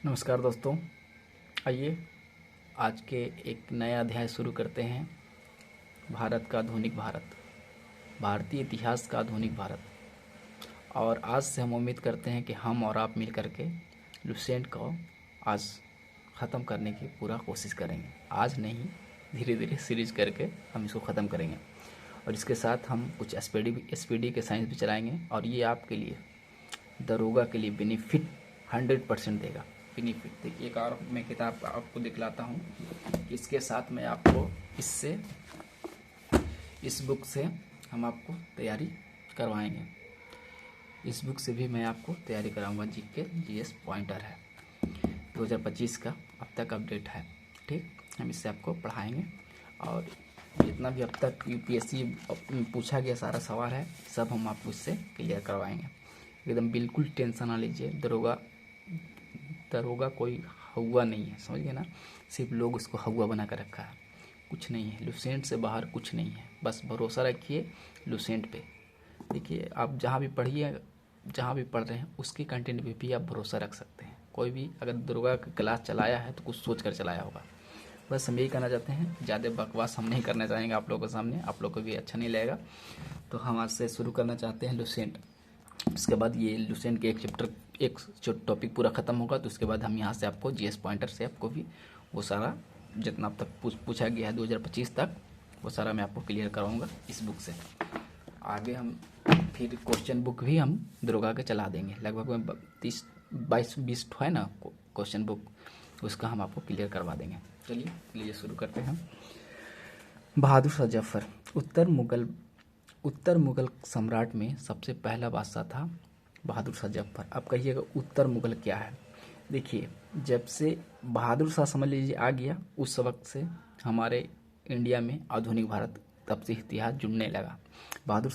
नमस्कार दोस्तों, आइए आज के एक नया अध्याय शुरू करते हैं। भारत का आधुनिक भारत, भारतीय इतिहास का आधुनिक भारत। और आज से हम उम्मीद करते हैं कि हम और आप मिल करके लुसेंट को आज ख़त्म करने की पूरा कोशिश करेंगे। आज नहीं, धीरे धीरे सीरीज करके हम इसको ख़त्म करेंगे। और इसके साथ हम कुछ एसपीडी के साइंस भी चलाएंगे। और ये आपके लिए, दरोगा के लिए बेनिफिट 100% देगा। बेनिफिट देखिए, एक और मैं किताब आपको दिखलाता हूँ। इसके साथ मैं आपको इस बुक से हम आपको तैयारी करवाएंगे। इस बुक से भी मैं आपको तैयारी कराऊंगा। जीएस पॉइंटर है 2025 का, अब तक अपडेट है। ठीक, हम इससे आपको पढ़ाएंगे। और जितना भी अब तक यूपीएससी पूछा गया सारा सवाल है, सब हम आपको इससे क्लियर करवाएंगे। एकदम बिल्कुल टेंशन ना लीजिए। दरोगा कोई हवा नहीं है, समझ गए ना। सिर्फ लोग उसको हवा बना कर रखा है, कुछ नहीं है। लुसेंट से बाहर कुछ नहीं है। बस भरोसा रखिए लुसेंट पे। देखिए, आप जहाँ भी पढ़िए, जहाँ भी पढ़ रहे हैं, उसके कंटेंट पे भी आप भरोसा रख सकते हैं। कोई भी अगर दरोगा का क्लास चलाया है तो कुछ सोच कर चलाया होगा। बस हम यही कहना चाहते हैं। ज़्यादा बकवास हम नहीं करना चाहेंगे आप लोगों के सामने, आप लोग को भी अच्छा नहीं लगेगा। तो हम आज से शुरू करना चाहते हैं लुसेंट। उसके बाद ये लुसेंट के एक टॉपिक पूरा ख़त्म होगा, तो उसके बाद हम यहाँ से आपको जीएस पॉइंटर से आपको भी वो सारा जितना अब तक पूछा गया है 2025 तक, वो सारा मैं आपको क्लियर कराऊंगा इस बुक से। आगे हम फिर क्वेश्चन बुक भी हम दरोगा के चला देंगे। लगभग में 22-20 है ना क्वेश्चन बुक, उसका हम आपको क्लियर करवा देंगे। चलिए शुरू करते हैं। बहादुर शाह जफर उत्तर मुगल सम्राट में सबसे पहला बादशाह था बहादुर शाह जफर। अब कहिएगा उत्तर मुगल क्या है। देखिए, जब से बहादुर शाह समझ लीजिए आ गया, उस वक्त से हमारे इंडिया में आधुनिक भारत, तब से इतिहास जुड़ने लगा। बहादुर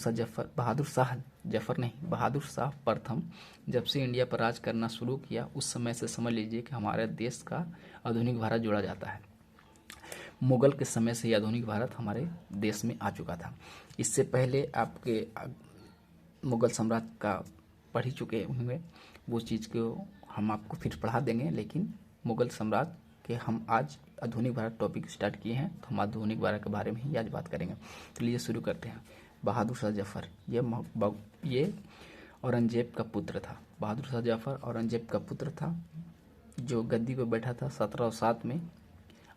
शाह प्रथम जब से इंडिया पर राज करना शुरू किया, उस समय से समझ लीजिए कि हमारे देश का आधुनिक भारत जुड़ा जाता है। मुगल के समय से ही आधुनिक भारत हमारे देश में आ चुका था। इससे पहले आपके मुगल सम्राट का पढ़ ही चुके होंगे, वो चीज़ को हम आपको फिर पढ़ा देंगे। लेकिन मुगल सम्राट के हम आज आधुनिक भारत टॉपिक स्टार्ट किए हैं, तो हम आधुनिक भारत के बारे में ही आज बात करेंगे। तो लिए शुरू करते हैं। बहादुर शाह जफर ये औरंगजेब का पुत्र था। बहादुर शाह जफर औरंगजेब का पुत्र था, जो गद्दी पर बैठा था 1707 में,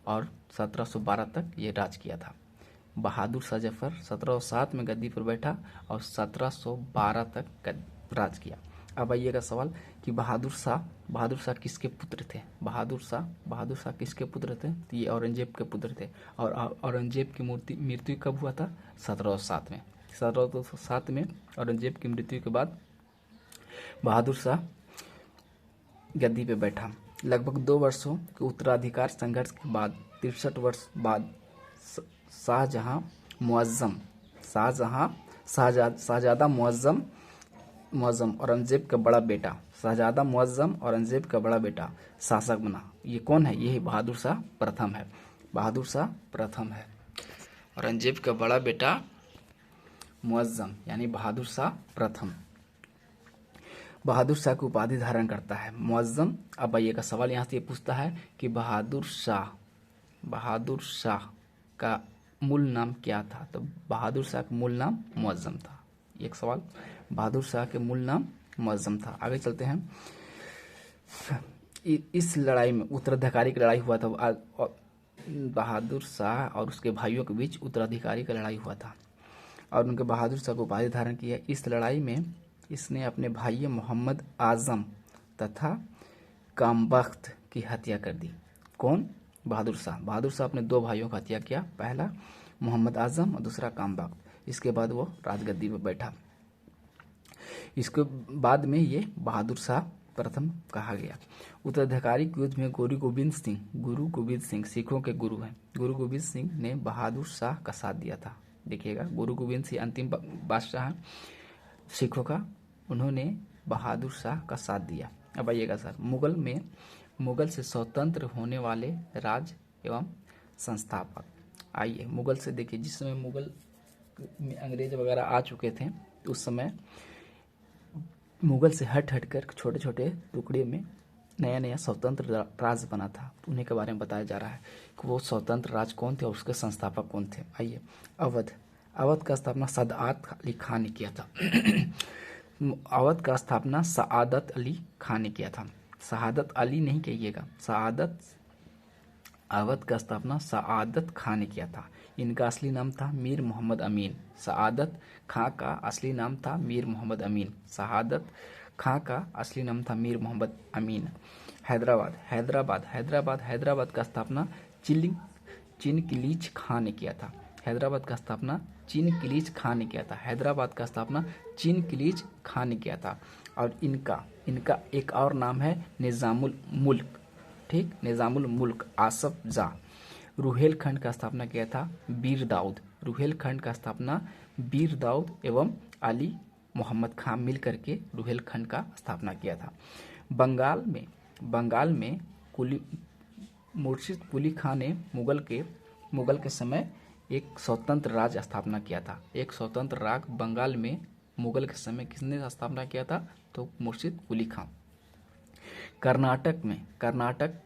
और 1712 तक ये राज किया था। बहादुर शाह जफर 1707 में गद्दी पर बैठा और 1712 तक राज किया। अब आइएगा सवाल कि बहादुर शाह किसके पुत्र थे। बहादुर शाह किसके पुत्र थे? तो ये औरंगजेब के पुत्र थे। और औरंगजेब की मृत्यु कब हुआ था? 1707 में। 1707 में औरंगजेब की मृत्यु के बाद बहादुर शाह गद्दी पे बैठा। लगभग 2 वर्षों के उत्तराधिकार संघर्ष के बाद 63 वर्ष बाद शाहजादा मुअज्जम औरंगजेब का बड़ा बेटा, शाहजादा मुअज्जम औरंगजेब का बड़ा बेटा शासक बना। ये कौन है? यही बहादुर शाह प्रथम है। बहादुर शाह प्रथम है। औरंगजेब का बड़ा बेटा मुअज्जम यानी बहादुर शाह प्रथम, बहादुर शाह की उपाधि धारण करता है मुअज्जम। अब आइए का सवाल यहाँ से ये पूछता है कि बहादुर शाह का मूल नाम क्या था? तो बहादुर शाह का मूल नाम मुअज्जम था। एक सवाल, बहादुर शाह के मूल नाम मुअज्जम था। आगे चलते हैं। इस लड़ाई में उत्तराधिकारी की लड़ाई हुआ था। बहादुर शाह और उसके भाइयों के बीच उत्तराधिकारी का लड़ाई हुआ था, और उनके बहादुर शाह को उपाधि धारण किया। इस लड़ाई में इसने अपने भाई मोहम्मद आजम तथा कामबख्त की हत्या कर दी। कौन? बहादुर शाह अपने 2 भाइयों का हत्या किया, पहला मोहम्मद आजम और दूसरा कामबख्त। इसके बाद वो राजगद्दी पर बैठा। इसके बाद में ये बहादुर शाह प्रथम कहा गया। उत्तराधिकारी के युद्ध में गुरु गोबिंद सिंह सिखों के गुरु हैं। गुरु गोबिंद सिंह ने बहादुर शाह का साथ दिया था। देखिएगा, गुरु गोबिंद सिंह अंतिम बादशाह हैं सिखों का, उन्होंने बहादुर शाह का साथ दिया। अब आइएगा सर, मुगल से स्वतंत्र होने वाले राज एवं संस्थापक। आइए मुगल से देखिए, जिस समय मुगल में अंग्रेज वगैरह आ चुके थे, उस समय मुगल से हट कर छोटे छोटे टुकड़े में नया नया स्वतंत्र राज्य बना था, उन्हीं के बारे में बताया जा रहा है कि वो स्वतंत्र राज्य कौन थे और उसके संस्थापक कौन थे। आइए, अवध। अवध का स्थापना सआदत अली खान ने किया था। अवध का स्थापना सआदत अली खान ने किया था। शहादत अली नहीं कहिएगा, सआदत। अवध का स्थापना सआदत खान ने किया था। इनका असली नाम था मीर मोहम्मद अमीन। सआदत खां का असली नाम था मीर मोहम्मद अमीन। शहादत खां का असली नाम था मीर मोहम्मद अमीन। हैदराबाद। हैदराबाद हैदराबाद हैदराबाद का स्थापना चिनकिलीज खान ने किया था। हैदराबाद का स्थापना चिनकिलीज खान ने किया था। हैदराबाद का स्थापना चिनकिलीज खान ने किया था। और इनका एक और नाम है निज़ामुल मुल्क। ठीक, निज़ामुल मुल्क आसफ जा। रुहेलखंड का स्थापना किया था बीर दाऊद। रुहेलखंड का स्थापना बीर दाऊद एवं अली मोहम्मद खान मिल करके रुहेलखंड का स्थापना किया था। बंगाल में मुर्शिद कुली खान ने मुगल के समय एक स्वतंत्र राज्य स्थापना किया था। एक स्वतंत्र राज्य बंगाल में मुगल के समय किसने स्थापना किया था? तो मुर्शिद कुली खान। कर्नाटक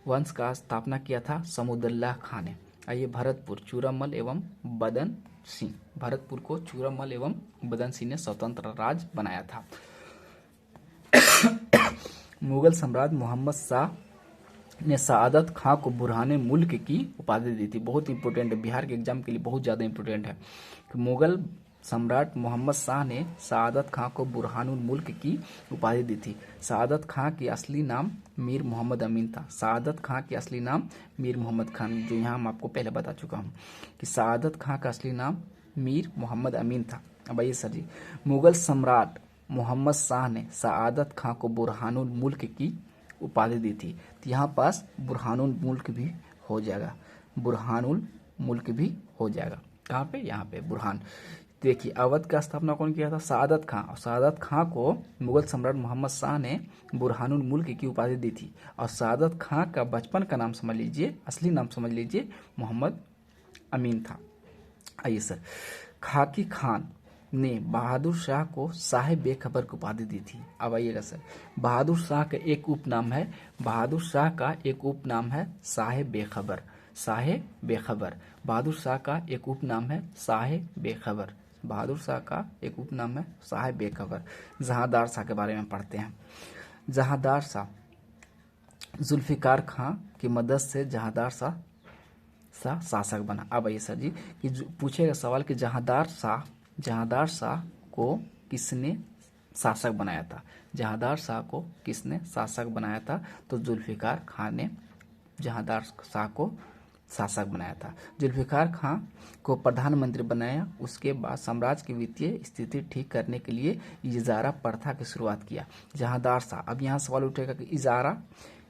वंश का स्थापना किया था समुद्दुल्लाह खान ने। आइए, भरतपुर। चूरमल एवं बदन सिंह। भरतपुर को चूरमल एवं बदन सिंह ने स्वतंत्र राज्य बनाया था। मुगल सम्राट मोहम्मद शाह ने सआदत खां को बुरहाने मुल्क की उपाधि दी थी। बहुत इंपॉर्टेंट है, बिहार के एग्जाम के लिए बहुत ज़्यादा इंपॉर्टेंट है कि मुगल सम्राट मोहम्मद शाह ने सआदत खां को बुरहानुल मुल्क की उपाधि दी थी। सआदत खां की असली नाम मीर मोहम्मद अमीन था। सआदत खां की असली नाम मीर मोहम्मद खान, जो यहाँ हम आपको पहले बता चुका हूँ कि सआदत खां का असली नाम मीर मोहम्मद अमीन था। अब आइए सर जी, मुगल सम्राट मोहम्मद शाह ने सआदत खां को बुरहानुल मुल्क की उपाधि दी थी। तो यहाँ पास बुरहानुल मुल्क भी हो जाएगा। बुरहानुल मुल्क भी हो जाएगा। कहाँ पे? यहाँ पे बुरहान। देखिए, अवध का स्थापना कौन किया था? सआदत खां। और सआदत खां को मुगल सम्राट मोहम्मद शाह ने बुरहानुल मुल्क की उपाधि दी थी। और सआदत खां का बचपन का नाम समझ लीजिए, असली नाम समझ लीजिए, मोहम्मद अमीन था। आइए सर, खाकी खान ने बहादुर शाह को शाह बेखबर की उपाधि दी थी। अब आइएगा सर, बहादुर शाह का एक उपनाम है, बहादुर शाह का एक उपनाम है शाह बेखबर। शाह बेखबर। बहादुर शाह का एक उपनाम है शाह बेखबर। बहादुर शाह का एक उपनाम है शाह बेखबर। जहांदार शाह के बारे में पढ़ते हैं। जहांदार शाह जुल्फिकार खां की मदद से जहांदार शाह शासक बना। अब आइए सर जी कि पूछेगा सवाल कि जहांदार शाह को किसने शासक बनाया था? जहांदार शाह को किसने शासक बनाया था? तो जुल्फिकार खान ने जहांदार शाह को शासक बनाया था। जुल्फिकार खां को प्रधानमंत्री बनाया। उसके बाद साम्राज्य की वित्तीय स्थिति ठीक करने के लिए इजारा प्रथा की शुरुआत किया जहांदार शाह। अब यहाँ सवाल उठेगा कि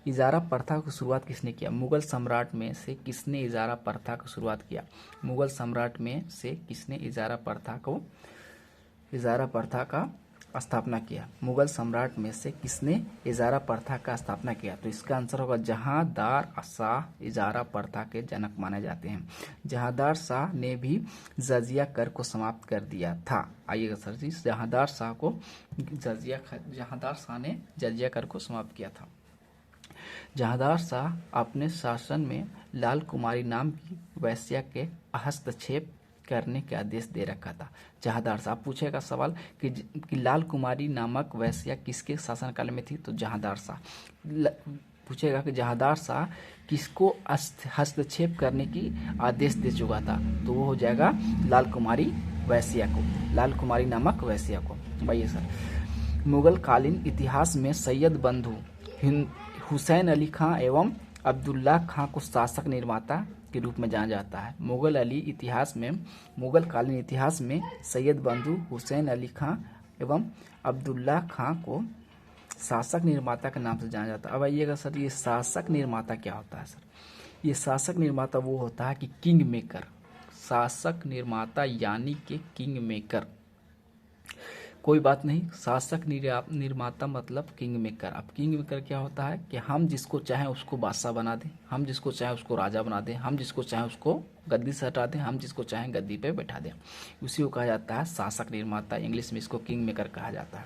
इजारा प्रथा की शुरुआत किसने किया? मुगल सम्राट में से किसने इजारा प्रथा की शुरुआत किया? मुगल सम्राट में से किसने इजारा प्रथा का स्थापना किया? मुगल सम्राट में से किसने इजारा प्रथा का स्थापना किया? तो इसका आंसर होगा जहांदार शाह इजारा प्रथा के जनक माने जाते हैं। जहांदार शाह ने भी जजिया कर को समाप्त कर दिया था। आइएगा सर जी, जहांदार शाह ने जजिया कर को समाप्त किया था। जहांदार शाह अपने शासन में लाल कुमारी नाम की वैश्या के हस्तक्षेप करने के आदेश दे रखा था। जहांदार शाह, पूछेगा सवाल कि लाल कुमारी नामक वैश्या किसके शासनकाल में थी? तो जहांदार शाह। पूछेगा कि जहांदार शाह किसको हस्तक्षेप करने की आदेश दे चुका था? तो वो हो जाएगा लाल कुमारी वैश्या को, लाल कुमारी नामक वैश्या को। भाई सर, मुगल कालीन इतिहास में सैयद बंधु हुसैन अली खां एवं अब्दुल्ला खां को शासक निर्माता के रूप में जाना जाता है। मुगल कालीन इतिहास में सैयद बंधु हुसैन अली खां एवं अब्दुल्ला खां को शासक निर्माता के नाम से जाना जाता है। अब आइएगा सर, ये शासक निर्माता क्या होता है? सर, ये शासक निर्माता वो होता है कि किंग मेकर। शासक निर्माता यानी कि किंग मेकर। कोई बात नहीं, शासक निर्माता मतलब किंग मेकर। अब किंग मेकर क्या होता है कि हम जिसको चाहें उसको बादशाह बना दें, हम जिसको चाहें उसको राजा बना दें, हम जिसको चाहें उसको गद्दी से हटा दें, हम जिसको चाहें गद्दी पे बैठा दें। उसी को कहा जाता है शासक निर्माता। इंग्लिश में इसको किंग मेकर कहा जाता है।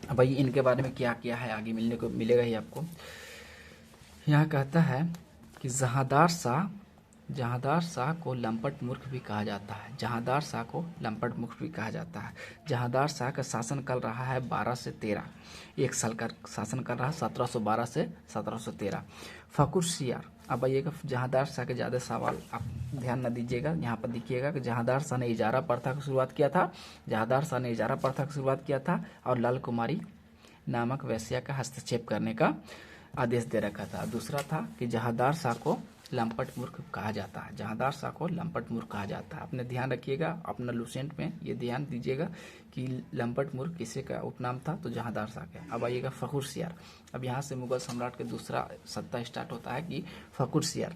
अब भाई इनके बारे में क्या क्या है आगे मिलेगा ही आपको। यहाँ कहता है कि जहांदार शाह को लंपट मूर्ख भी कहा जाता है। जहांदार शाह को लंपट मूर्ख भी कहा जाता है। जहांदार शाह का शासन काल रहा है 12 से 13, एक साल का शासन कर रहा है 1712 से 1713। फखरुल सियार, अब आइएगा जहांदार शाह के ज़्यादा सवाल आप ध्यान न दीजिएगा। यहाँ पर देखिएगा कि जहांदार शाह ने इजारा प्रथा की शुरुआत किया था। जहांदार शाह ने इजारा प्रथा की शुरुआत किया था और लाल कुमारी नामक वैश्या का हस्तक्षेप करने का आदेश दे रखा था। दूसरा था कि जहांदार शाह को लंपट मूर्ख कहा जाता है। जहांदार शाह को लंपट मूर्ख कहा जाता है। अपने ध्यान रखिएगा, अपना लुसेंट में ये ध्यान दीजिएगा कि लंपट मूर्ख किसी का उपनाम था, तो जहांदार शाह का। अब आइएगा फखरुल सियार। अब यहाँ से मुगल सम्राट का दूसरा सत्ता स्टार्ट होता है कि फखरुल सियार।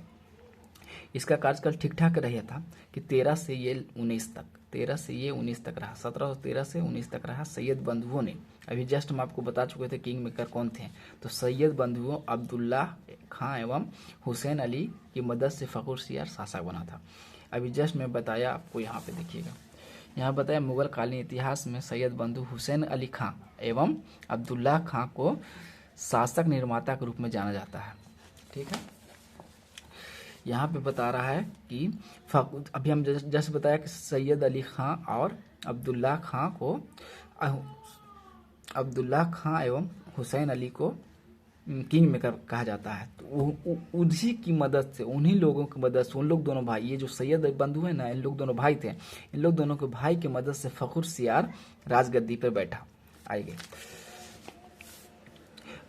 इसका कार्यकाल ठीक ठाक रहा था कि 13 से ये 19 तक, 13 से ये 19 तक रहा, 1713 से 19 तक रहा। सैयद बंधुओं ने, अभी जस्ट हम आपको बता चुके थे किंग मेकर कौन थे, तो सैयद बंधुओं अब्दुल्ला खां एवं हुसैन अली की मदद से फखरुल सियार शासक बना था। अभी जस्ट मैं बताया आपको, यहाँ पे देखिएगा, यहाँ बताया मुगल कालीन इतिहास में सैयद बंधु हुसैन अली खां एवं अब्दुल्ला खां को शासक निर्माता के रूप में जाना जाता है। ठीक है, यहाँ पे बता रहा है कि अभी हम जैसे बताया कि सैयद अली खां और अब्दुल्ला खां एवं हुसैन अली को किंग मेकर कहा जाता है। तो उन्हीं की मदद से, उन्हीं लोगों की मदद से, उन लोग दोनों भाई, ये जो सैयद बंधु है ना, इन लोग दोनों भाई थे, इन लोग दोनों के भाई की मदद से फखरुल सियार राजगद्दी पर बैठा आएंगे।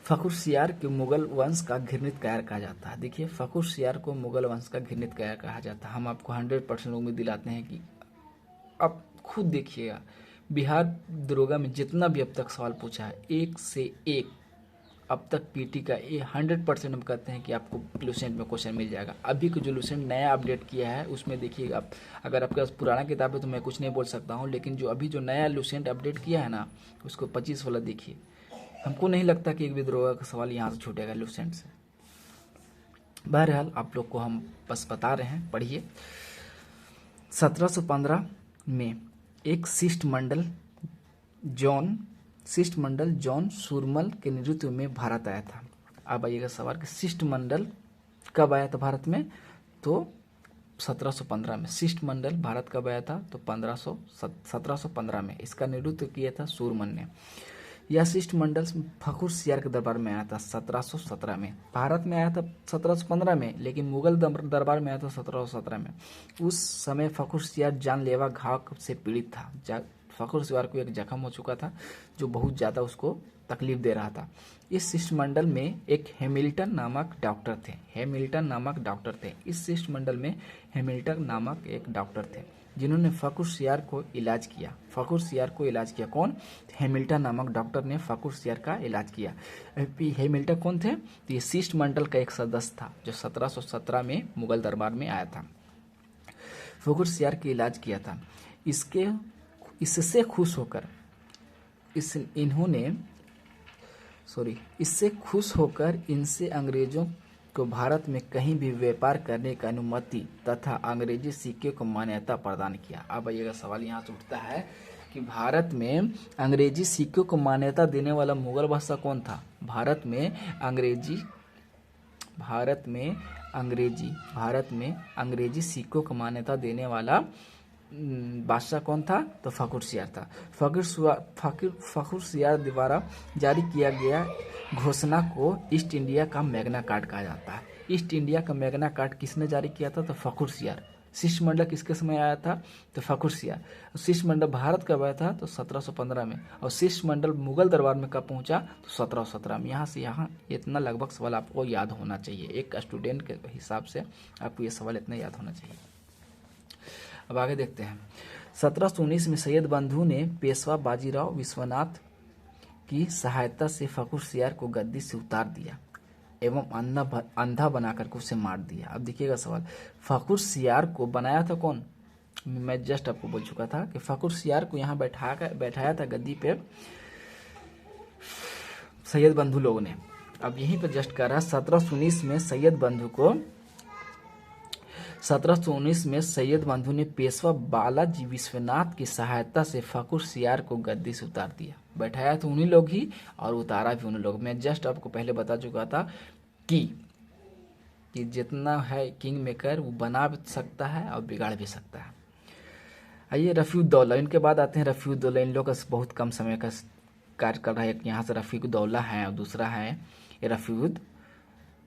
फखरुल सियार के मुगल वंश का घृणित कायर कहा जाता है। देखिए, फखरुल सियार को मुगल वंश का घृणित कायर कहा जाता है। हम आपको 100% उम्मीद दिलाते हैं कि आप खुद देखिएगा, बिहार दरोगा में जितना भी अब तक सवाल पूछा है, एक से एक अब तक पीटी का 100% हम कहते हैं कि आपको लुसेंट में क्वेश्चन मिल जाएगा। अभी का जो लुसेंट नया अपडेट किया है उसमें देखिएगा आप, अगर आपके पास पुराना किताब है तो मैं कुछ नहीं बोल सकता हूँ, लेकिन जो अभी जो नया लुसेंट अपडेट किया है ना, उसको 25 वाला देखिए। हमको नहीं लगता कि एक भी दरोगा का सवाल यहाँ से छूटेगा लुसेंट से। बहरहाल आप लोग को हम बस बता रहे हैं, पढ़िए। 1715 में एक शिष्टमंडल जॉन सूरमल के नेतृत्व में भारत आया था। अब आइएगा सवाल कि शिष्टमंडल कब आया था भारत में, तो 1715 में। शिष्टमंडल भारत कब आया था, तो 1715 में। इसका नेतृत्व किया था सूरमल ने। यह शिष्टमंडल फखरुल सियार के दरबार में आया था 1717 में। भारत में आया था 1715 में, लेकिन मुगल दरबार में आया था 1717 में। उस समय फखरुल सियार जानलेवा घाव से पीड़ित था। फखरुल सियार को एक जख्म हो चुका था जो बहुत ज़्यादा उसको तकलीफ दे रहा था। इस शिष्टमंडल में एक हैमिल्टन नामक डॉक्टर थे। इस शिष्टमंडल में हैमिल्टन नामक एक डॉक्टर थे जिन्होंने फखरुल सियार को इलाज किया। कौन? हैमिल्टन नामक डॉक्टर ने फखरुल सियार का इलाज किया। हैमिल्टन कौन थे? तो ये शिष्टमंडल का एक सदस्य था जो 1717 में मुगल दरबार में आया था। फखरुल सियार का इलाज किया था। इससे खुश होकर इनसे अंग्रेजों को भारत में कहीं भी व्यापार करने की अनुमति तथा अंग्रेजी सिक्के को मान्यता प्रदान किया। अब आइएगा सवाल यहाँ से उठता है कि भारत में अंग्रेजी सिक्कों को मान्यता देने वाला मुगल बादशाह कौन था? भारत में अंग्रेजी सिक्कों को मान्यता देने वाला बादशाह कौन था? तो फखरुल सियार था। फखरुल सियार द्वारा जारी किया गया घोषणा को ईस्ट इंडिया का मैग्ना कार्टा कहा जाता है। ईस्ट इंडिया का मैग्ना कार्टा किसने जारी किया था? तो फखरुल सियार। शिष्टमंडल किसके समय आया था? तो फखरुल सियार। शिष्टमंडल भारत कब आया था? तो 1715 में। और शिष्टमंडल मुगल दरबार में कब पहुंचा? तो 1717 में। यहाँ से यहाँ इतना लगभग सवाल आपको याद होना चाहिए। एक स्टूडेंट के हिसाब से आपको ये सवाल इतना याद होना चाहिए। अब आगे देखते हैं। 1719 में सैयद बंधु ने पेशवा बाजीराव विश्वनाथ की सहायता से फखरुल सियार को गद्दी से उतार दिया एवं अंधा बनाकर उसे मार दिया। अब देखिएगा सवाल, फखरुल सियार को बनाया था कौन? मैं जस्ट आपको बोल चुका था कि फखरुल सियार को यहाँ बैठाया था गद्दी पे सैयद बंधु लोगों ने। अब यहीं पर जस्ट कर रहा 1719 में सैयद बंधु को 1719 में सैयद बंधु ने पेशवा बालाजी विश्वनाथ की सहायता से फखरुल सियार को गद्दी से उतार दिया। बैठाया तो उन्हीं लोग ही और उतारा भी उन्हीं लोग। मैं जस्ट आपको पहले बता चुका था कि जितना है किंग मेकर वो बना भी सकता है और बिगाड़ भी सकता है। आइए रफ़ीउद्दौला, इनके बाद आते हैं रफ़ीउद्दौला। इन लोग का बहुत कम समय का कार्य कर रहा है। एक यहाँ से रफ़ीउद्दौला है और दूसरा है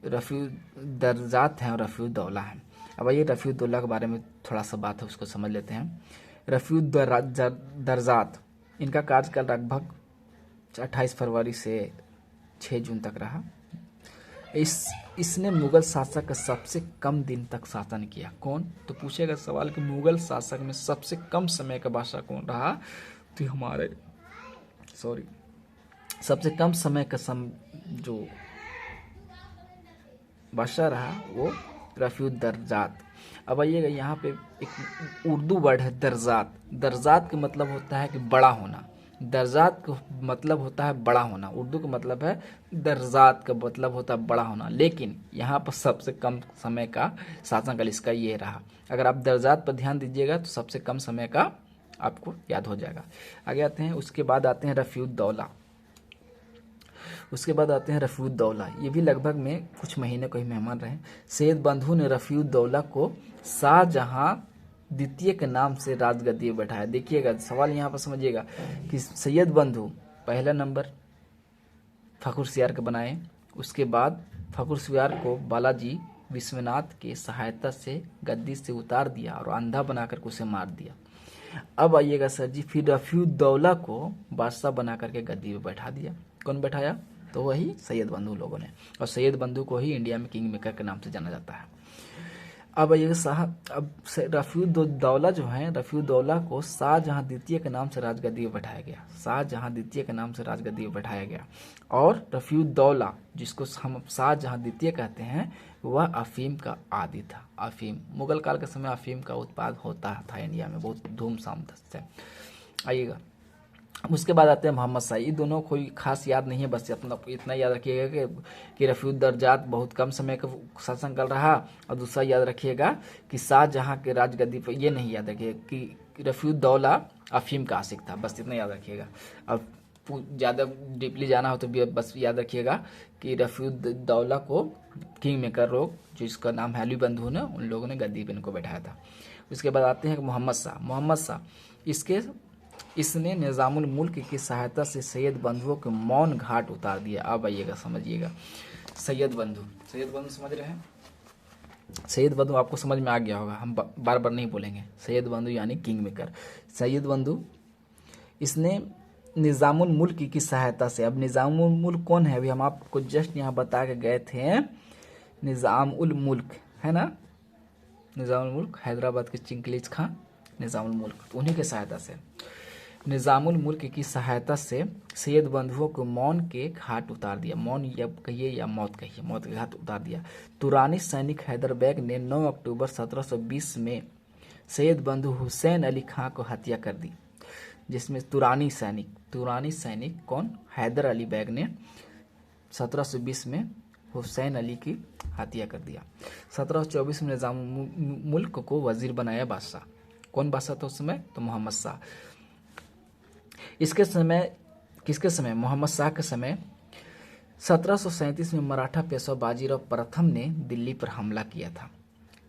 रफ़ीउद्दर्जात हैं और रफ़ीउद्दौला हैं। अब आइए रफ़ीउद्दौला के बारे में थोड़ा सा बात है, उसको समझ लेते हैं। रफ़ीउद्दर्जात, इनका कार्यकाल लगभग 28 फरवरी से 6 जून तक रहा। इसने मुगल शासक का सबसे कम दिन तक शासन किया। कौन? तो पूछेगा सवाल कि मुगल शासक में सबसे कम समय का बादशाह कौन रहा? तो हमारे सबसे कम समय का जो बादशाह रहा वो रफ़ीउद्दर्जात। अब आइएगा यहाँ पे एक उर्दू वर्ड है दर्जात। दर्जात का मतलब होता है कि बड़ा होना। दर्जात का मतलब होता है बड़ा होना। उर्दू का मतलब है दर्जात का मतलब होता है बड़ा होना। लेकिन यहाँ पर सबसे कम समय का शासनकाल इसका ये रहा। अगर आप दर्जात पर ध्यान दीजिएगा तो सबसे कम समय का आपको याद हो जाएगा। आगे आते हैं, उसके बाद आते हैं रफ़ीउद्दौला। ये भी लगभग में कुछ महीने को ही मेहमान रहे। सैयद बंधु ने रफ़ीउद्दौला को शाहजहां द्वितीय के नाम से राजगद्दी पर बैठाया। देखिएगा सवाल यहाँ पर समझिएगा कि सैयद बंधु पहला नंबर फखरुल सियार के बनाए, उसके बाद फखरुल सियार को बालाजी विश्वनाथ के सहायता से गद्दी से उतार दिया और अंधा बनाकर उसे मार दिया। अब आइएगा सर जी, फिर रफ़ीउद्दौला को बादशाह बना करके गद्दी पर बैठा दिया। कौन बैठाया? तो वही सैयद बंधु लोगों ने। और सैयद बंधु को ही इंडिया में किंग मेकर के नाम से जाना जाता है। अब ये रफ़ीउद्दौला जो है, रफ़ीउद्दौला को शाहजहां द्वितीय के नाम से राजगद्दी पर बैठाया गया। और रफ़ीउद्दौला, जिसको हम शाहजहां द्वितीय कहते हैं, वह अफीम का आदी था। अफीम, मुगल काल के समय अफीम का उत्पाद होता था इंडिया में बहुत धूमधाम से। आइएगा, उसके बाद आते हैं मोहम्मद शाह। ये दोनों कोई खास याद नहीं है, बस इतना याद रखिएगा कि रफ़ीउद्दर्जात बहुत कम समय का शासनकाल रहा। और दूसरा याद रखिएगा कि शाहजहां के राजगद्दी पर, ये नहीं याद रखिएगा कि रफ़ीउद्दौला अफीम का आशिक था। बस इतना याद रखिएगा। अब ज़्यादा डीपली जाना हो तो बस याद रखिएगा कि रफ़ीउद्दौला को किंग मेकर लोग, जो इसका नाम है अली बंधु ने, उन लोगों ने गद्दी पर इनको बैठाया था। उसके बाद आते हैं मोहम्मद शाह। इसने निज़ामुल मुल्क की सहायता से सैयद बंधुओं के मौन घाट उतार दिया। अब आइएगा समझिएगा, सैयद बंधु समझ रहे हैं? सैयद बंधु आपको समझ में आ गया होगा, हम बार बार नहीं बोलेंगे। सैयद बंधु यानी किंग मेकर। सैयद बंधु, इसने निज़ामुल मुल्क की सहायता से, अब निज़ामुल मुल्क कौन है? अभी हम आपको जस्ट यहाँ बता के गए थे, निज़ामुल मुल्क है ना, निज़ामुल मुल्क हैदराबाद के चिंकलीज खां निज़ामुल मुल्क, तो उन्हीं की सहायता से, निज़ामुल मुल्क की सहायता से सैयद बंधुओं को मौन के घाट उतार दिया। मौन या कहिए या मौत कहिए, मौत के घाट उतार दिया। तुरानी सैनिक हैदर बेग ने 9 अक्टूबर 1720 में सैयद बंधु हुसैन अली खां को हत्या कर दी। जिसमें तुरानी सैनिक कौन? हैदर अली बेग ने 1720 में हुसैन अली की हत्या कर दिया। 1724 में निज़ामुल मुल्क को वजीर बनाया बादशाह। कौन बादशाह था उस समय? तो मोहम्मद शाह। किसके समय? मोहम्मद शाह के समय 1737 में मराठा पेशवा बाजीराव प्रथम ने दिल्ली पर हमला किया था।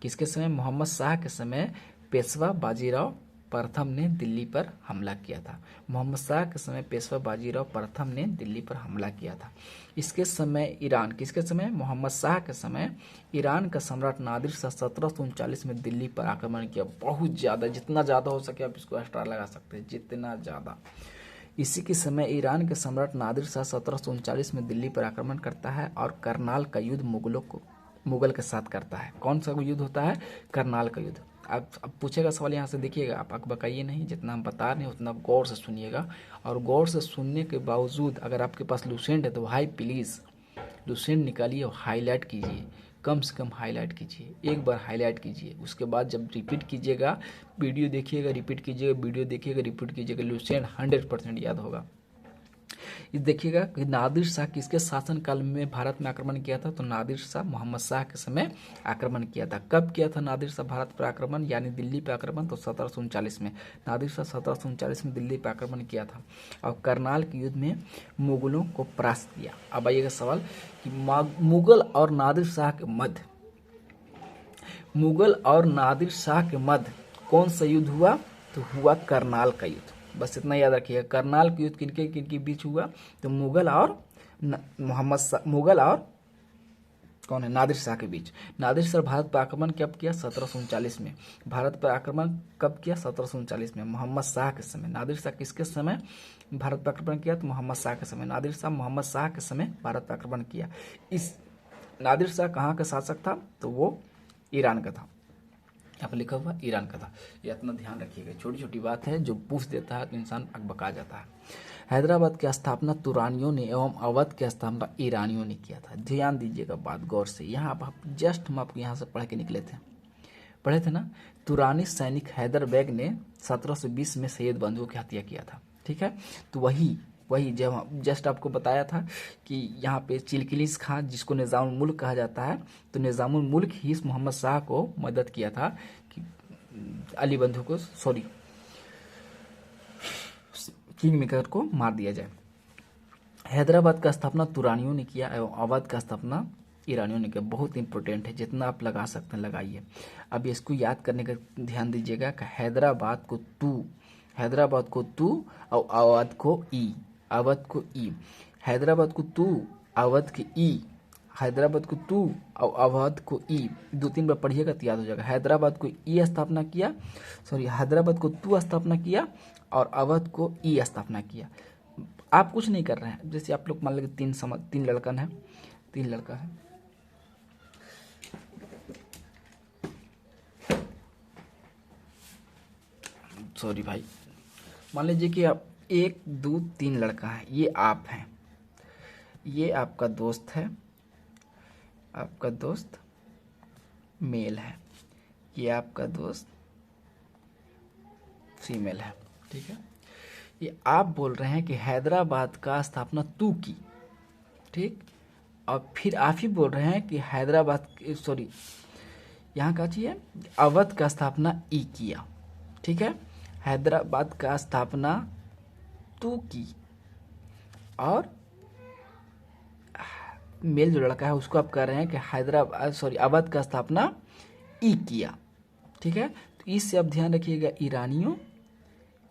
किसके समय? मोहम्मद शाह के समय पेशवा बाजीराव प्रथम ने दिल्ली पर हमला किया था। मोहम्मद शाह के समय पेशवा बाजीराव प्रथम ने दिल्ली पर हमला किया था। इसके समय ईरान, किसके समय? मोहम्मद शाह के समय ईरान का सम्राट नादिर शाह 1739 में दिल्ली पर आक्रमण किया। बहुत ज़्यादा, जितना ज़्यादा हो सके आप इसको एक्स्ट्रा लगा सकते हैं, जितना ज़्यादा। इसी के समय ईरान के सम्राट नादिर शाह 1739 में दिल्ली पर आक्रमण करता है और करनाल का युद्ध मुगल के साथ करता है। कौन सा युद्ध होता है? करनाल का युद्ध। अब पूछेगा सवाल यहाँ से, देखिएगा आप बताइए नहीं, जितना हम बता रहे हैं उतना गौर से सुनिएगा। और गौर से सुनने के बावजूद अगर आपके पास लुसेंट है तो भाई प्लीज़ लुसेंट निकालिए और हाईलाइट कीजिए, कम से कम हाईलाइट कीजिए, एक बार हाईलाइट कीजिए। उसके बाद जब रिपीट कीजिएगा, वीडियो देखिएगा, रिपीट कीजिएगा, वीडियो देखिएगा, रिपीट कीजिएगा, लुसेंट 100% याद होगा। ये देखिएगा कि नादिर शाह किसके शासनकाल में भारत में आक्रमण किया था, तो नादिर शाह मोहम्मद शाह के समय आक्रमण किया था। कब किया था नादिर शाह भारत पर आक्रमण यानी दिल्ली पर आक्रमण, तो 1739 में। नादिर शाह 1739 में दिल्ली पर आक्रमण किया था और करनाल के युद्ध में मुगलों को परास्त किया। अब आइएगा सवाल कि मुगल और नादिर शाह के मध्य, मुगल और नादिर शाह के मध्य कौन सा युद्ध हुआ, तो हुआ करनाल का युद्ध। बस इतना याद रखिएगा, करनाल का युद्ध किनके किनके बीच हुआ, तो मुगल और मुगल और कौन है, नादिर शाह के बीच। नादिर शाह भारत पर आक्रमण कब किया, 1739 में। भारत पर आक्रमण कब किया, 1739 में, मोहम्मद शाह के समय। नादिर शाह किसके समय भारत पर आक्रमण किया, तो मोहम्मद शाह के समय। नादिर शाह मोहम्मद शाह के समय भारत पर आक्रमण किया। इस नादिर शाह कहाँ का शासक था, तो वो ईरान का था। यहाँ पर लिखा हुआ ईरान का था। ये इतना ध्यान रखिएगा, छोटी छोटी बात है जो पूछ देता है तो इंसान अकबका जाता है। हैदराबाद की स्थापना तुरानियों ने एवं अवध की स्थापना ईरानियों ने किया था। ध्यान दीजिएगा बात गौर से, यहाँ आप जस्ट हम आपको यहाँ से पढ़ के निकले थे, पढ़े थे ना। तुरानी सैनिक हैदर बेग ने 1720 में सैयद बंधुओं की हत्या किया था, ठीक है। तो वही जब जस्ट आपको बताया था कि यहाँ पे चिलकिलिस खां जिसको निज़ामुल मुल्क कहा जाता है, तो निज़ामुल मुल्क ही इस मोहम्मद शाह को मदद किया था कि अली बंधु को किंग मेकर को मार दिया जाए। हैदराबाद का स्थापना तुरानियों ने किया एवं अवध का स्थापना ईरानियों ने किया। बहुत इंपॉर्टेंट है, जितना आप लगा सकते हैं लगाइए। अब इसको याद करने का ध्यान दीजिएगा कि हैदराबाद को तू और अवध को ई, अवध को ई, हैदराबाद को तू अवध के ई, हैदराबाद को तू और अवध को ई, 2-3 बार पढ़िएगा तो याद हो जाएगा। हैदराबाद को ई स्थापना किया, हैदराबाद को तू स्थापना किया और अवध को ई स्थापना किया। आप कुछ नहीं कर रहे हैं, जैसे आप लोग मान लीजिए 3 लड़का है, सॉरी भाई, मान लीजिए कि आप 1 2 3 लड़का है, ये आप हैं, ये आपका दोस्त है, आपका दोस्त मेल है, ये आपका दोस्त फीमेल है, ठीक है। ये आप बोल रहे हैं कि हैदराबाद का स्थापना तू की, ठीक, और फिर आप ही बोल रहे हैं कि हैदराबाद यहाँ का चाहिए अवध का स्थापना ई किया, ठीक है। हैदराबाद का स्थापना तू की और मेल जो लड़का है उसको आप कह रहे हैं कि अवध का स्थापना ई किया, ठीक है। तो इससे आप ध्यान रखिएगा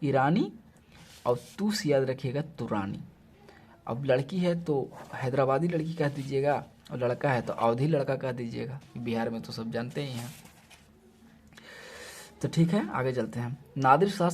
ईरानी और तू से याद रखिएगा तुरानी। अब लड़की है तो हैदराबादी लड़की कह दीजिएगा और लड़का है तो अवधी लड़का कह दीजिएगा, बिहार में तो सब जानते ही हैं। तो ठीक है, आगे चलते हैं। नादिर शाह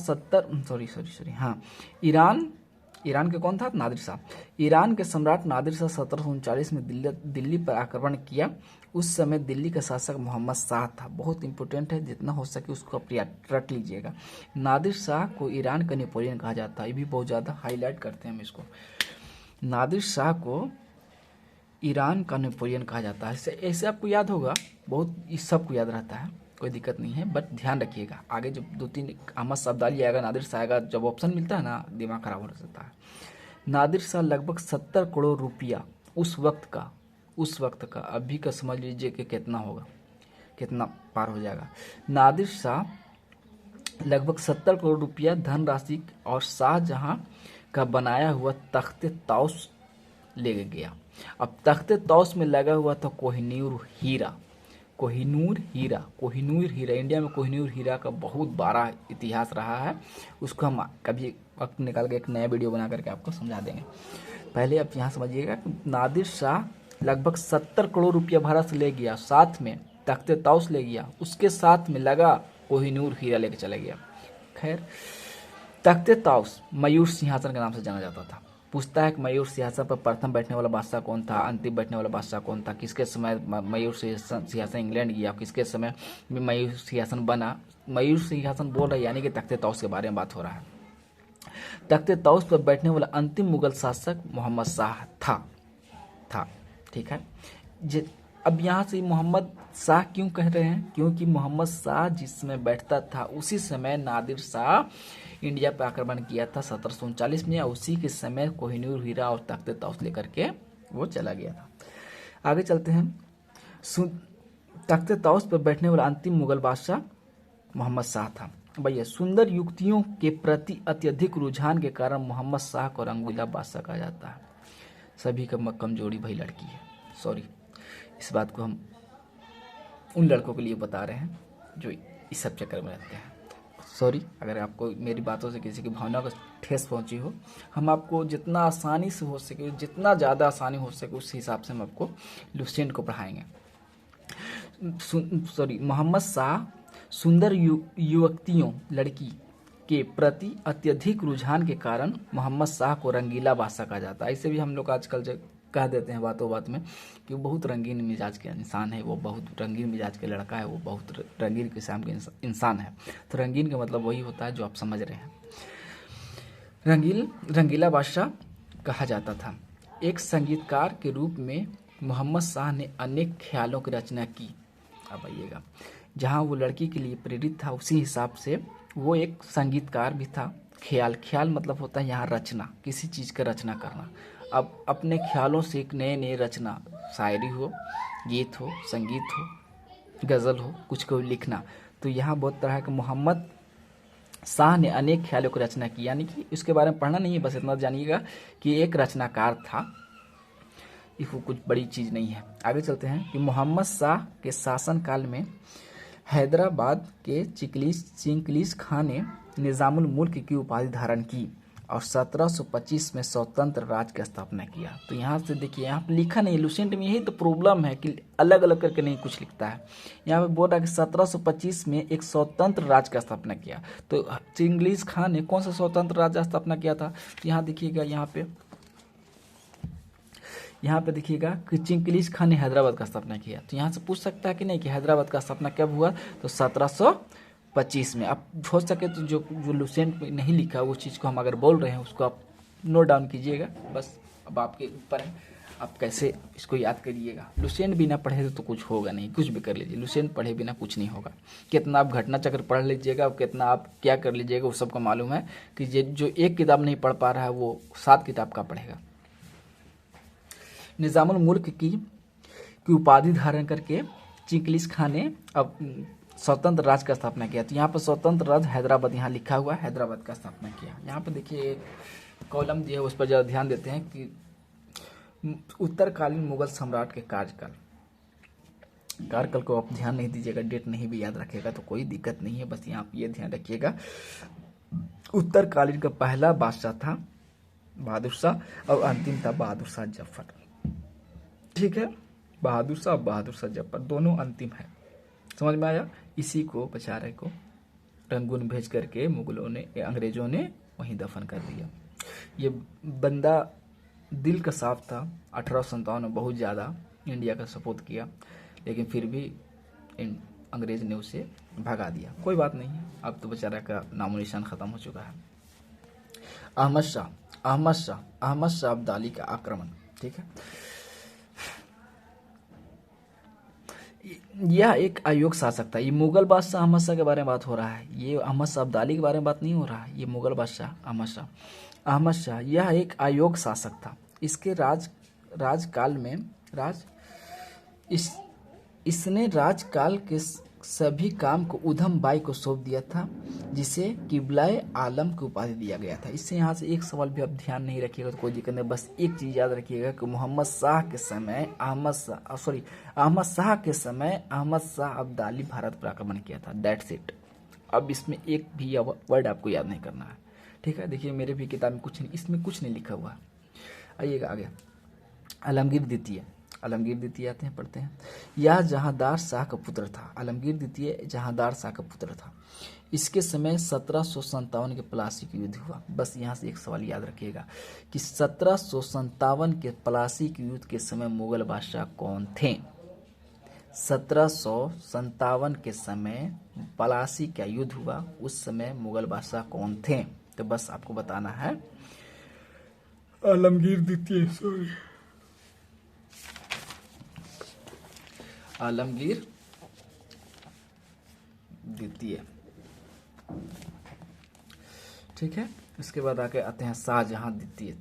ईरान के कौन था, नादिर शाह। ईरान के सम्राट नादिर शाह 1739 में दिल्ली पर आक्रमण किया। उस समय दिल्ली का शासक मोहम्मद शाह था। बहुत इंपॉर्टेंट है, जितना हो सके उसको आप रट लीजिएगा। नादिर शाह को ईरान का नेपोलियन कहा जाता है, ये भी बहुत ज़्यादा हाईलाइट करते हैं हम इसको। नादिर शाह को ईरान का नेपोलियन कहा जाता है। ऐसे आपको याद होगा, बहुत इस सबको याद रहता है, कोई दिक्कत नहीं है, बट ध्यान रखिएगा आगे जब 2-3 अहमद शब्दावली आएगा, नादिर शाह आएगा, जब ऑप्शन मिलता है ना दिमाग खराब हो सकता है। नादिर शाह लगभग 70 करोड़ रुपया उस वक्त का अभी का समझ लीजिए कि कितना होगा, कितना पार हो जाएगा। नादिर शाह लगभग 70 करोड़ रुपया धनराशि और शाहजहां का बनाया हुआ तख्ते तौस ले गया। अब तख्ते तौस में लगा हुआ था कोहिनूर हीरा। इंडिया में कोहिनूर हीरा का बहुत बड़ा इतिहास रहा है, उसको हम कभी वक्त निकाल के एक नया वीडियो बना करके आपको समझा देंगे। पहले आप यहाँ समझिएगा कि नादिर शाह लगभग 70 करोड़ रुपया भारत से ले गया, साथ में तख्ते तौस ले गया, उसके साथ में लगा कोहिनूर हीरा लेके चला गया। खैर, तख्ते तौस मयूर सिंहासन के नाम से जाना जाता था। पूछता है कि मयूर सिंहासन पर प्रथम बैठने वाला बादशाह कौन था, अंतिम बैठने वाला बादशाह कौन था, किसके समय मयूर सिंहासन इंग्लैंड गया, किसके समय में मयूर सिंहासन बना। मयूर सिंहासन बोल रहा है यानी कि तख्ते तौस के बारे में बात हो रहा है। तख्ते तौस पर बैठने वाला अंतिम मुगल शासक मोहम्मद शाह था, ठीक है। अब यहाँ से मोहम्मद शाह क्यों कह रहे हैं, क्योंकि मोहम्मद शाह जिस समय बैठता था उसी समय नादिर शाह इंडिया पर आक्रमण किया था 1739 में, उसी के समय कोहिनूर हीरा और तख्ते तौस लेकर के वो चला गया था। आगे चलते हैं। तख्ते तौस पर बैठने वाला अंतिम मुगल बादशाह मोहम्मद शाह था। भैया सुंदर युक्तियों के प्रति अत्यधिक रुझान के कारण मोहम्मद शाह को रंगीला बादशाह कहा जाता है। सभी का कमजोरी भाई लड़की है, सॉरी, इस बात को हम उन लड़कों के लिए बता रहे हैं जो इस सब चक्कर में रहते हैं। सॉरी अगर आपको मेरी बातों से किसी की भावना को ठेस पहुंची हो। हम आपको जितना आसानी से हो सके, जितना ज़्यादा आसानी हो सके उस हिसाब से हम आपको लुसेंट को पढ़ाएंगे। मोहम्मद शाह सुंदर युवतियों लड़की के प्रति अत्यधिक रुझान के कारण मोहम्मद शाह को रंगीला बादशाह कहा जाता है। ऐसे भी हम लोग आजकल कह देते हैं बातों बात में कि वो बहुत रंगीन मिजाज के इंसान है, वो बहुत रंगीन मिजाज के लड़का है, वो बहुत रंगीन किस्म के इंसान है। तो रंगीन का मतलब वही होता है जो आप समझ रहे हैं। रंगीला बादशाह कहा जाता था। एक संगीतकार के रूप में मोहम्मद शाह ने अनेक ख्यालों की रचना की। अब आइएगा, जहाँ वो लड़की के लिए प्रेरित था उसी हिसाब से वो एक संगीतकार भी था। ख्याल मतलब होता है यहाँ रचना, किसी चीज़ का रचना करना। अब अपने ख्यालों से एक नए नए रचना, शायरी हो, गीत हो, संगीत हो, गज़ल हो, कुछ को लिखना। तो यहाँ बहुत तरह के मोहम्मद शाह ने अनेक ख्यालों की रचना की, यानी कि उसके बारे में पढ़ना नहीं है, बस इतना जानिएगा कि एक रचनाकार था, वो कुछ बड़ी चीज़ नहीं है। आगे चलते हैं कि मोहम्मद शाह के शासनकाल में हैदराबाद के चिंगलीज खान ने निज़ामुल मुल्क की उपाधि धारण की और 1725 में स्वतंत्र राज्य की स्थापना किया। तो यहाँ से देखिए, यहाँ पे लिखा नहीं, लुसेंट में यही तो प्रॉब्लम है कि अलग अलग करके नहीं कुछ लिखता है। यहाँ पे बोल रहा है कि 1725 में एक स्वतंत्र राज्य की स्थापना किया। तो चिंगलीज खान ने कौन सा स्वतंत्र राज्य की स्थापना किया था? यहाँ देखिएगा, यहाँ पे देखिएगा कि चिंगलीज खान ने हैदराबाद का स्थापना किया। तो यहाँ से पूछ सकता है कि नहीं कि हैदराबाद का स्थापना कब हुआ? तो 1725 में। आप हो सके तो जो लुसेंट में नहीं लिखा वो चीज़ को हम अगर बोल रहे हैं उसको आप नोट डाउन कीजिएगा। बस अब आपके ऊपर है, आप कैसे इसको याद करिएगा। लुसेंट बिना पढ़े तो कुछ होगा नहीं, कुछ भी कर लीजिए, लुसेंट पढ़े बिना कुछ नहीं होगा। कितना आप घटना चक्र पढ़ लीजिएगा और कितना आप क्या कर लीजिएगा, वो सबको मालूम है कि जो एक किताब नहीं पढ़ पा रहा है वो 7 किताब का पढ़ेगा। निज़ामुल मुल्क की उपाधि धारण करके चिंगलीज खान ने अब स्वतंत्र राज्य का स्थापना किया। तो यहाँ पर स्वतंत्र राज्य हैदराबाद यहाँ लिखा हुआ है, हैदराबाद का स्थापना किया। यहाँ पर देखिए एक कॉलम दिया है, उस पर ज़रा ध्यान देते हैं कि उत्तरकालीन मुगल सम्राट के कार्यकाल को आप ध्यान नहीं दीजिएगा, डेट नहीं भी याद रखेगा तो कोई दिक्कत नहीं है, बस यहाँ ये ध्यान रखिएगा। उत्तरकालीन का पहला बादशाह था बहादुर शाह और अंतिम था बहादुर शाह जफर। ठीक है, बहादुर शाह जफर दोनों अंतिम है। समझ में आया? इसी को बेचारे को रंगून भेज करके अंग्रेजों ने वहीं दफन कर दिया। ये बंदा दिल का साफ था। 1857 में बहुत ज़्यादा इंडिया का सपोर्ट किया, लेकिन फिर भी अंग्रेज ने उसे भगा दिया। कोई बात नहीं है, अब तो बेचारा का नामो निशान ख़त्म हो चुका है। अहमद शाह अब्दाली का आक्रमण। ठीक है, यह एक अयोग्य शासक था। ये मुगल बादशाह अहमद शाह के बारे में बात हो रहा है, ये अहमद शाह अब्दाली के बारे में बात नहीं हो रहा है। ये मुगल बादशाह अहमद शाह यह एक अयोग्य शासक था। इसके राजकाल में इसने राजकाल के सभी काम को उधम बाई को सौंप दिया था, जिसे किबलाए आलम की उपाधि दिया गया था। इससे यहाँ से एक सवाल भी आप ध्यान नहीं रखिएगा तो कोई दिक्कत नहीं, बस एक चीज़ याद रखिएगा कि मोहम्मद शाह के समय अहमद शाह अब्दाली भारत पर आक्रमण किया था। That's it. अब इसमें एक भी वर्ड आपको याद नहीं करना है। ठीक है, देखिए मेरे भी किताब में इसमें कुछ नहीं लिखा हुआ। आइएगा आगे। आलमगीर द्वितीय आते हैं, पढ़ते हैं। यह जहांदार शाह का पुत्र था। आलमगीर द्वितीय जहांदार शाह का पुत्र था। इसके समय 1757 के प्लासी का युद्ध हुआ। बस यहाँ से एक सवाल याद रखिएगा कि 1757 के प्लासी के युद्ध के समय मुगल बादशाह कौन थे? 1757 के समय प्लासी का युद्ध हुआ, उस समय मुगल बादशाह कौन थे? तो बस आपको बताना है आलमगीर द्वितीय। आलमगीर द्वितीय। ठीक है, इसके बाद आके आते हैं शाहजहां द्वितीय।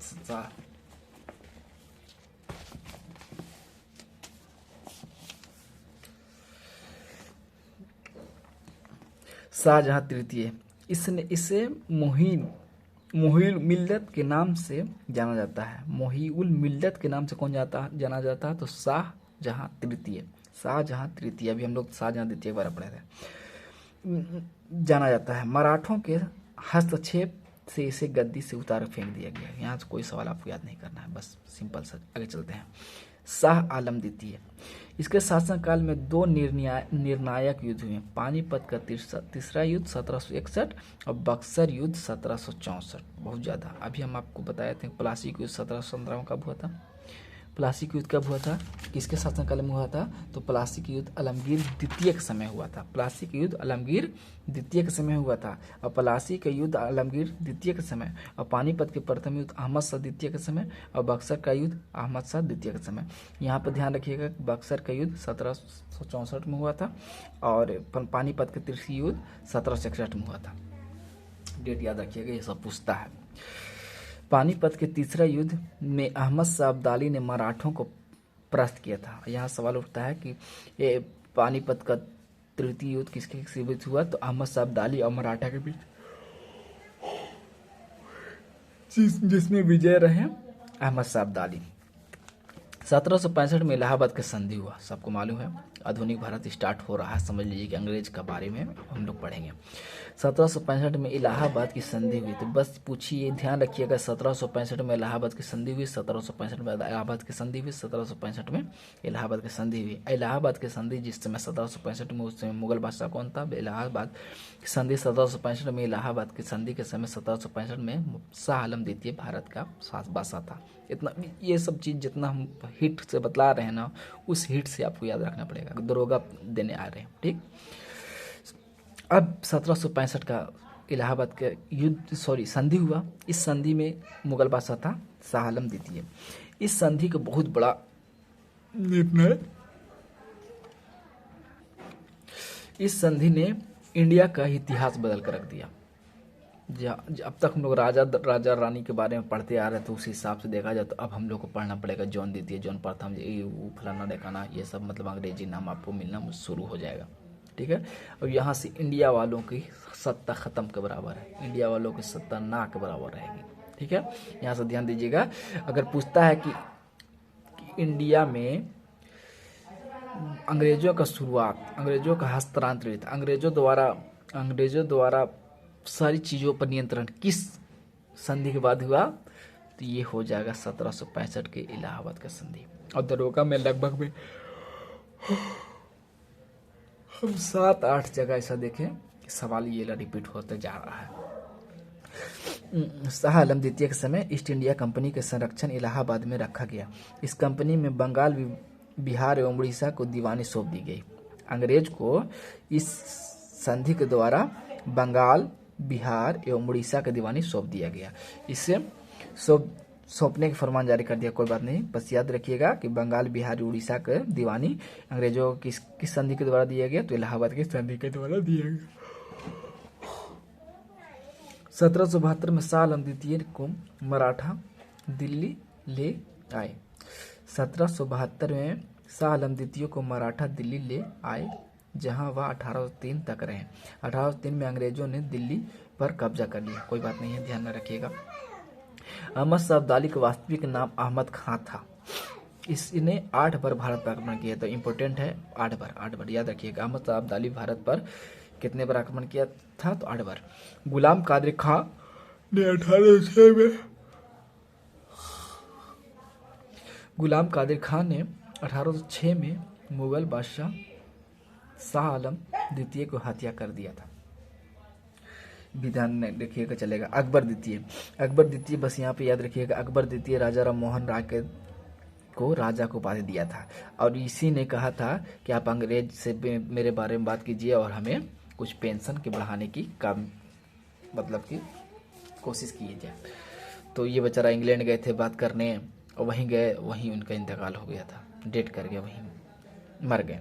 शाहजहां तृतीय, इसने इसे मोहिउल मिल्लत के नाम से जाना जाता है। मोहिउल मिल्लत के नाम से कौन जाना जाता है? तो शाहजहां तृतीय। शाहजहां तृतीय, अभी हम लोग शाहजहां द्वितीय के बारे में पढ़े थे। जाना जाता है। मराठों के हस्तक्षेप से इसे गद्दी से उतार फेंक दिया गया। यहाँ से कोई सवाल आपको याद नहीं करना है, बस सिंपल सा आगे चलते हैं। शाह आलम द्वितीय, इसके शासनकाल में दो निर्णायक युद्ध हुए। पानीपत का तीसरा युद्ध 1761 और बक्सर युद्ध 1764। बहुत ज़्यादा, अभी हम आपको बताए थे प्लासी का युद्ध 1715 में कब हुआ था? प्लासी का युद्ध कब हुआ था? किसके शासनकाल में हुआ था? तो प्लासी का युद्ध आलमगीर द्वितीय के समय हुआ था। प्लासी का युद्ध आलमगीर द्वितीय के समय हुआ था। और प्लासी का युद्ध आलमगीर द्वितीय के समय, और पानीपत के प्रथम युद्ध अहमद शाह द्वितीय के समय, और बक्सर का युद्ध अहमद शाह द्वितीय के समय। यहाँ पर ध्यान रखिएगा कि बक्सर का युद्ध 1764 में हुआ था और पानीपत का तीसरा युद्ध 1761 में हुआ था। डेट याद रखिएगा, ये सब पूछता है। पानीपत के तीसरा युद्ध में अहमद शाह अब्दाली ने मराठों को परास्त किया था। यहाँ सवाल उठता है कि ये पानीपत का तृतीय युद्ध किसके बीच हुआ? तो अहमद शाह अब्दाली और मराठा के बीच, जिसमें विजय रहे अहमद शाह अब्दाली। 1765 में इलाहाबाद की संधि हुआ, सबको मालूम है। आधुनिक भारत स्टार्ट हो रहा है, समझ लीजिए कि अंग्रेज के बारे में हम लोग पढ़ेंगे। 1765 में इलाहाबाद की संधि हुई, तो बस पूछिए, ध्यान रखिएगा 1765 में इलाहाबाद की संधि हुई, 1765 में इलाहाबाद की संधि हुई, 1765 में इलाहाबाद की संधि हुई। इलाहाबाद की संधि जिस समय 1765 में, उस समय मुगल बादशाह कौन था? इलाहाबाद की संधि 1765 में, इलाहाबाद की संधि के समय 1765 में शाह आलम द्वितीय भारत का बादशाह था। इतना ये सब चीज़ जितना हम हिट से बतला रहे हैं ना, उस हिट से आपको याद रखना पड़ेगा, दरोगा देने आ रहे हैं। ठीक, अब 1765 का इलाहाबाद का युद्ध संधि हुआ। इस संधि में मुगल बादशाह था शाह आलम द्वितीय। इस संधि का बहुत बड़ा निर्णय, इस संधि ने इंडिया का इतिहास बदल कर रख दिया। अब तक हम लोग राजा रानी के बारे में पढ़ते आ रहे थे, उस हिसाब से देखा जाए तो अब हम लोग को पढ़ना पड़ेगा जॉन द्वितीय, जॉन प्रथम, ये फलाना ढेकाना, ये सब मतलब अंग्रेजी नाम आपको मिलना शुरू हो जाएगा। ठीक है, और यहाँ से इंडिया वालों की सत्ता खत्म के बराबर है, इंडिया वालों की सत्ता ना के बराबर रहेगी। ठीक है, यहाँ से ध्यान दीजिएगा। अगर पूछता है कि इंडिया में अंग्रेजों का शुरुआत, अंग्रेजों का हस्तांतरित, अंग्रेजों द्वारा सारी चीज़ों पर नियंत्रण किस संधि के बाद हुआ? तो ये हो जाएगा 1765 के इलाहाबाद का संधि। और दरोगा में लगभग में हम 7-8 जगह ऐसा देखें कि सवाल ये रिपीट होते जा रहा है। शाह आलम द्वितीय के समय ईस्ट इंडिया कंपनी के संरक्षण इलाहाबाद में रखा गया। इस कंपनी में बंगाल, बिहार एवं उड़ीसा को दीवानी सौंप दी गई। अंग्रेज को इस संधि के द्वारा बंगाल, बिहार एवं उड़ीसा का दीवानी सौंप दिया गया। इससे सौंपने का फरमान जारी कर दिया। कोई बात नहीं, बस याद रखिएगा कि बंगाल, बिहार, उड़ीसा का दीवानी अंग्रेजों को किस संधि के द्वारा दिया गया? तो इलाहाबाद की संधि के द्वारा दिया गया। 1772 में शाह आलम द्वितीय को मराठा दिल्ली ले आए। 1772 में शाह आलम द्वितीय को मराठा दिल्ली ले आए, जहां वह 1803 तक रहे। 1803 में अंग्रेजों ने दिल्ली पर कब्जा कर लिया। कोई बात नहीं है, ध्यान में रखिएगा। अहमद शाह अब्दाली का वास्तविक नाम अहमद खां था। इसने 8 बार भारत पर आक्रमण किया, तो इम्पोर्टेंट है 8 बार याद रखिएगा। अहमद शाह अब्दाली भारत पर कितने बार आक्रमण किया था? तो 8 बार। गुलाम कादिर खां ने 1806 में, गुलाम कादिर खान ने 1806 में मुगल बादशाह शाह आलम द्वितीय को हत्या कर दिया था। विधान देखिएगा चलेगा। अकबर द्वितीय बस यहाँ पे याद रखिएगा। अकबर द्वितीय राजा राम मोहन राय को राजा को उपाधि दिया था, और इसी ने कहा था कि आप अंग्रेज से मेरे बारे में बात कीजिए और हमें कुछ पेंशन के बढ़ाने की मतलब की कोशिश की जाए। तो ये बेचारा इंग्लैंड गए थे बात करने, और वहीं गए, वहीं उनका इंतकाल हो गया था, डेट कर गया वहीं। मर गए।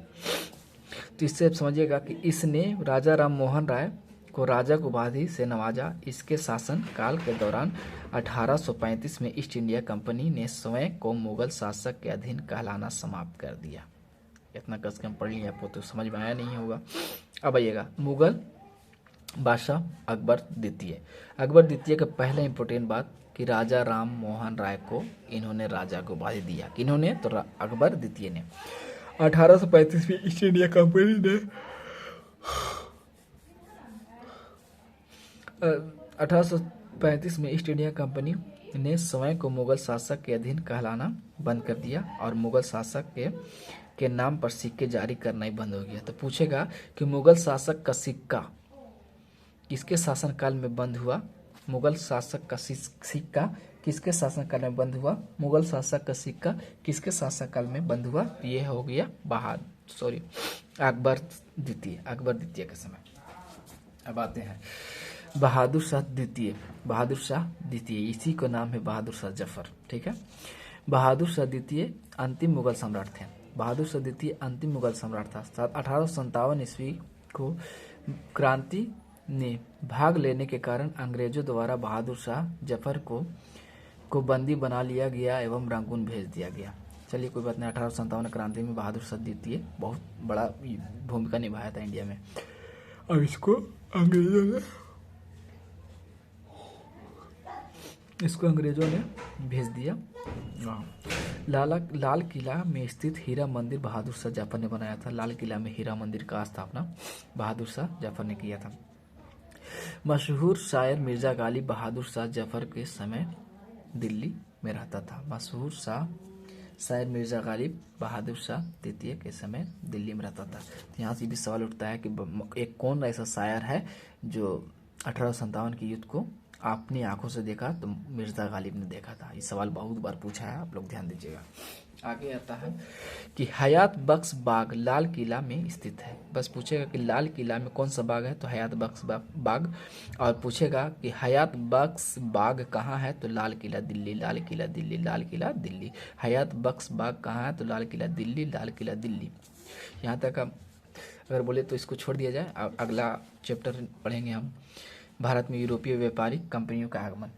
तो इससे आप समझिएगा कि इसने राजा राम मोहन राय को राजा की उपाधि से नवाजा। इसके शासन काल के दौरान 1835 में ईस्ट इंडिया कंपनी ने स्वयं को मुगल शासक के अधीन कहलाना समाप्त कर दिया। इतना कस के हम पढ़ लिए, आपको तो समझ में आया नहीं होगा। अब आइएगा मुगल बादशाह अकबर द्वितीय। अकबर द्वितीय का पहला इंपॉर्टेंट बात कि राजा राम मोहन राय को इन्होंने राजा को उपाधि दिया। किन्होंने? तो अकबर द्वितीय ने। 1835 में ईस्ट इंडिया कंपनी ने 1835 में ईस्ट इंडिया कंपनी ने स्वयं को मुगल शासक के अधीन कहलाना बंद कर दिया और मुगल शासक के नाम पर सिक्के जारी करना ही बंद हो गया। तो पूछेगा कि मुगल शासक का सिक्का किसके शासनकाल में बंद हुआ? मुगल शासक का सिक्का किसके शासनकाल में बंद हुआ? मुगल शासक का सिक्का किसके शासनकाल में बंद हुआ? ये हो गया अकबर द्वितीय के समय। अब आते हैं बहादुर शाह द्वितीय। बहादुर शाह द्वितीय, इसी को नाम है बहादुर शाह जफर। ठीक है, बहादुर शाह द्वितीय अंतिम मुगल सम्राट थे। बहादुर शाह द्वितीय अंतिम मुगल सम्राट था। 1857 ईस्वी को क्रांति ने भाग लेने के कारण अंग्रेजों द्वारा बहादुर शाह जफर को बंदी बना लिया गया एवं रंगून भेज दिया गया। चलिए कोई बात नहीं। 1857 क्रांति में बहादुर शाह द्वितीय बहुत बड़ा भूमिका निभाया था इंडिया में। अब इसको अंग्रेजों ने भेज दिया। लाल किला में स्थित हीरा मंदिर बहादुर शाह जफर ने बनाया था। लाल किला में हीरा मंदिर का स्थापना बहादुर शाह जफर ने किया था। मशहूर शायर मिर्जा गालिब बहादुर शाह जफर के समय दिल्ली में रहता था। मशहूर शायर मिर्जा गालिब बहादुर शाह द्वितीय के समय दिल्ली में रहता था। तो यहाँ से भी सवाल उठता है कि एक कौन ऐसा शायर है जो 1857 के युद्ध को अपनी आंखों से देखा? तो मिर्जा गालिब ने देखा था। ये सवाल बहुत बार पूछा है, आप लोग ध्यान दीजिएगा। आगे आता है कि हयात बख्श बाग लाल किला में स्थित है। बस पूछेगा कि लाल किला में कौन सा बाग है? तो हयात बख्श बाग। और पूछेगा कि हयात बख्श बाग कहाँ है? तो लाल किला दिल्ली, लाल किला दिल्ली, लाल किला दिल्ली। हयात बख्श बाग कहाँ है? तो लाल किला दिल्ली, लाल किला दिल्ली। यहाँ तक अगर बोले तो इसको छोड़ दिया जाए। अगला चैप्टर पढ़ेंगे हम, भारत में यूरोपीय व्यापारिक कंपनियों का आगमन,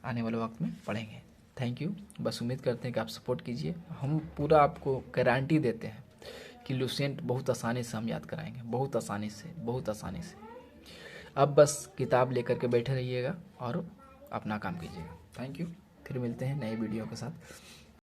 आने वाले वक्त में पढ़ेंगे। Thank you. बस उम्मीद करते हैं कि आप सपोर्ट कीजिए। हम पूरा आपको गारंटी देते हैं कि लुसेंट बहुत आसानी से हम याद कराएंगे, बहुत आसानी से। अब बस किताब लेकर के बैठे रहिएगा और अपना काम कीजिएगा। Thank you. फिर मिलते हैं नए वीडियो के साथ।